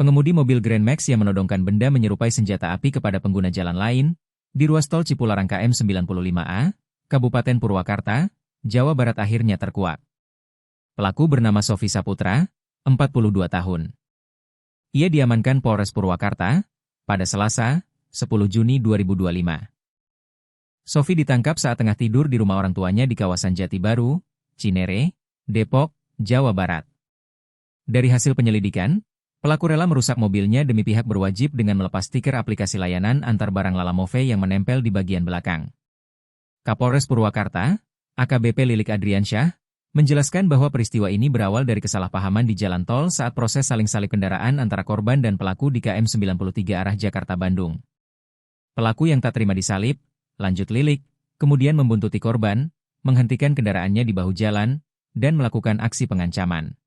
Pengemudi mobil Grand Max yang menodongkan benda menyerupai senjata api kepada pengguna jalan lain di ruas tol Cipularang KM 95A, Kabupaten Purwakarta, Jawa Barat akhirnya terkuak. Pelaku bernama Sofi Saputra, 42 tahun. Ia diamankan Polres Purwakarta pada Selasa, 10 Juni 2025. Sofi ditangkap saat tengah tidur di rumah orang tuanya di kawasan Jati Baru, Cinere, Depok, Jawa Barat. Dari hasil penyelidikan, pelaku rela merusak mobilnya demi pihak berwajib dengan melepas stiker aplikasi layanan antar barang Lalamove yang menempel di bagian belakang. Kapolres Purwakarta, AKBP Lilik Adriansyah, menjelaskan bahwa peristiwa ini berawal dari kesalahpahaman di jalan tol saat proses saling salip kendaraan antara korban dan pelaku di KM 93 arah Jakarta-Bandung. Pelaku yang tak terima disalip, lanjut Lilik, kemudian membuntuti korban, menghentikan kendaraannya di bahu jalan, dan melakukan aksi pengancaman.